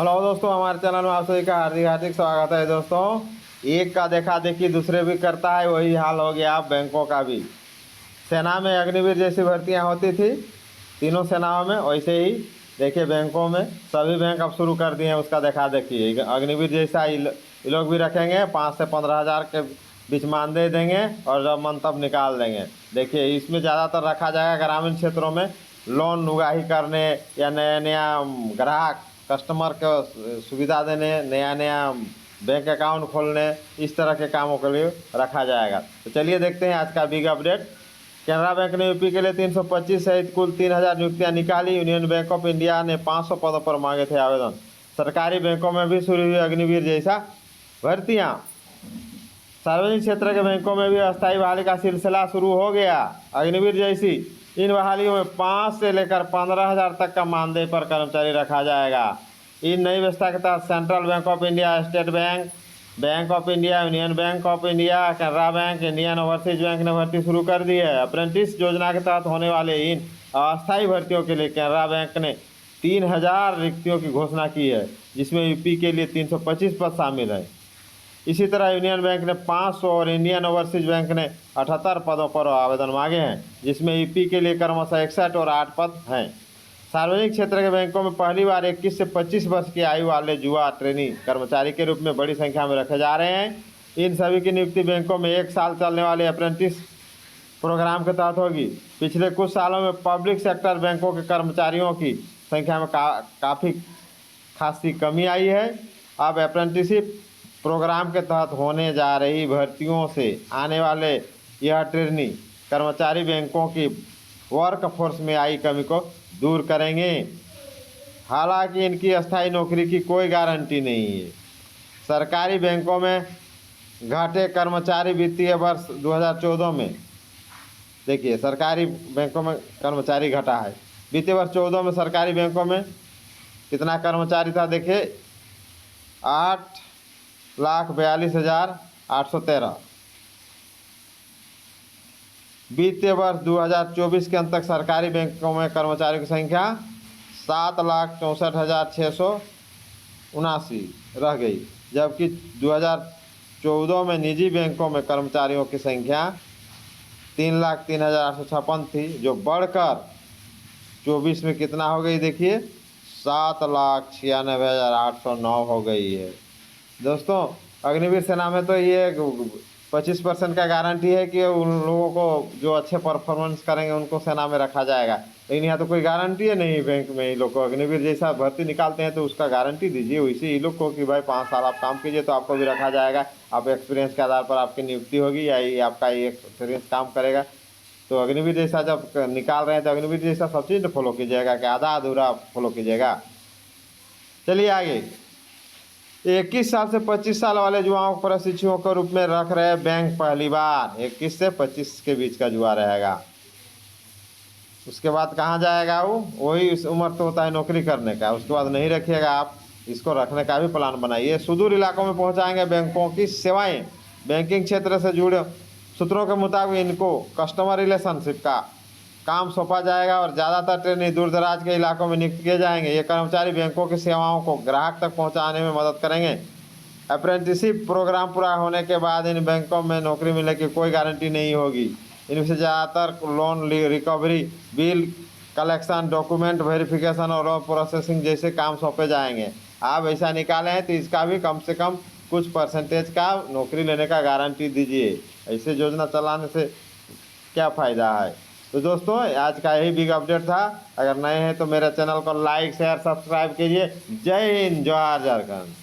Hello दोस्तों, हमारे channel में आप सभी का हार्दिक हार्दिक स्वागत है। दोस्तों, एक का देखा देखी दूसरे भी करता है, वही हाल हो गया अब बैंकों का भी। सेना में अग्निवीर जैसी भर्तियां होती थी तीनों सेनाओं में, वैसे ही देखिए बैंकों में सभी बैंक अब शुरू कर दिए हैं उसका देखा देखी। अग्निवीर जैसा ये लोग भी रखेंगे, 5 से 15 हज़ार के बीच मानदेय देंगे और जब मन तब निकाल देंगे। देखिए इसमें ज़्यादातर रखा जाएगा ग्रामीण क्षेत्रों में लोन उगाही करने या नया नया ग्राहक कस्टमर को सुविधा देने, नया नया बैंक अकाउंट खोलने, इस तरह के कामों के लिए रखा जाएगा। तो चलिए देखते हैं आज का बिग अपडेट। कैनरा बैंक ने यूपी के लिए 325 सहित कुल 3000 नियुक्तियां निकाली। यूनियन बैंक ऑफ इंडिया ने 500 पदों पर मांगे थे आवेदन। सरकारी बैंकों में भी शुरू हुई अग्निवीर जैसा भर्तियां। सार्वजनिक क्षेत्र के बैंकों में भी अस्थायी बहाली का सिलसिला शुरू हो गया। अग्निवीर जैसी इन बहालियों में 5 से लेकर 15,000 तक का मानदेय पर कर्मचारी रखा जाएगा। इन नई व्यवस्था के तहत central bank of India, state bank, bank of India, union bank of India, Canara bank, Indian overseas bank ने भर्ती शुरू कर दी है। अप्रेंटिस योजना के तहत होने वाले इन अस्थायी भर्तियों के लिए कैनरा बैंक ने 3000 रिक्तियों की घोषणा की है, जिसमें यूपी के लिए 325 पद शामिल हैं। इसी तरह यूनियन बैंक ने 500 और इंडियन ओवरसीज बैंक ने 78 पदों पर आवेदन मांगे हैं, जिसमें यूपी के लिए क्रमशः 61 और 8 पद हैं। सार्वजनिक क्षेत्र के बैंकों में पहली बार 21 से 25 वर्ष की आयु वाले युवा ट्रेनी कर्मचारी के रूप में बड़ी संख्या में रखे जा रहे हैं। इन सभी की नियुक्ति बैंकों में 1 साल चलने वाले अप्रेंटिस प्रोग्राम के तहत होगी। पिछले कुछ सालों में पब्लिक सेक्टर बैंकों के कर्मचारियों की संख्या में काफ़ी खासी कमी आई है। अब अप्रेंटिसशिप प्रोग्राम के तहत होने जा रही भर्तियों से आने वाले यह ट्रेनी कर्मचारी बैंकों की वर्कफोर्स में आई कमी को दूर करेंगे। हालांकि इनकी अस्थायी नौकरी की कोई गारंटी नहीं है। सरकारी बैंकों में घटे कर्मचारी वित्तीय वर्ष 2014 में, देखिए सरकारी बैंकों में कर्मचारी घटा है। वित्तीय वर्ष 14 में सरकारी बैंकों में कितना कर्मचारी था, देखिए 8,42,813। वित्तीय वर्ष 2024 के अंत तक सरकारी बैंकों में कर्मचारियों की संख्या 7,64,679 रह गई, जबकि 2014 में निजी बैंकों में कर्मचारियों की संख्या 3,03,856 थी, जो बढ़कर 24 में कितना हो गई, देखिए 7,96,809 हो गई है। दोस्तों, अग्निवीर सेना में तो ये 25% का गारंटी है कि उन लोगों को जो अच्छे परफॉर्मेंस करेंगे उनको सेना में रखा जाएगा, लेकिन यहाँ तो कोई गारंटी है नहीं। बैंक में ये लोग को अग्निवीर जैसा भर्ती निकालते हैं तो उसका गारंटी दीजिए वैसे ये लोग को कि भाई 5 साल आप काम कीजिए तो आपको भी रखा जाएगा। आप एक्सपीरियंस के आधार पर आपकी नियुक्ति होगी या ये आपका ये एक्सपीरियंस काम करेगा। तो अग्निवीर जैसा जब निकाल रहे हैं तो अग्निवीर जैसा सब चीज़ फॉलो कीजिएगा, कि आधा अधूरा फॉलो कीजिएगा। चलिए आगे। 21 साल से 25 साल वाले युवाओं को प्रशिक्षुओं के रूप में रख रहे बैंक पहली बार। 21 से 25 के बीच का युवा रहेगा। उसके बाद कहाँ जाएगा वो? वही उस उम्र तो होता है नौकरी करने का, उसके बाद नहीं रखिएगा आप। इसको रखने का भी प्लान बनाइए। सुदूर इलाकों में पहुँचाएंगे बैंकों की सेवाएँ। बैंकिंग क्षेत्र से जुड़े सूत्रों के मुताबिक इनको कस्टमर रिलेशनशिप का काम सौंपा जाएगा और ज़्यादातर ट्रेनी दूर दराज के इलाकों में नियुक्त किए जाएंगे। ये कर्मचारी बैंकों की सेवाओं को ग्राहक तक पहुंचाने में मदद करेंगे। अप्रेंटिसशिप प्रोग्राम पूरा होने के बाद इन बैंकों में नौकरी मिलने की कोई गारंटी नहीं होगी। इनमें से ज़्यादातर loan recovery, bill collection, document verification और लोन प्रोसेसिंग जैसे काम सौंपे जाएंगे। आप ऐसा निकालें हैं तो इसका भी कम से कम कुछ परसेंटेज का नौकरी लेने का गारंटी दीजिए। ऐसे योजना चलाने से क्या फ़ायदा है? तो दोस्तों, आज का यही बिग अपडेट था। अगर नए हैं तो मेरे चैनल को लाइक, शेयर, सब्सक्राइब कीजिए। जय हिंद, जोहार झारखंड।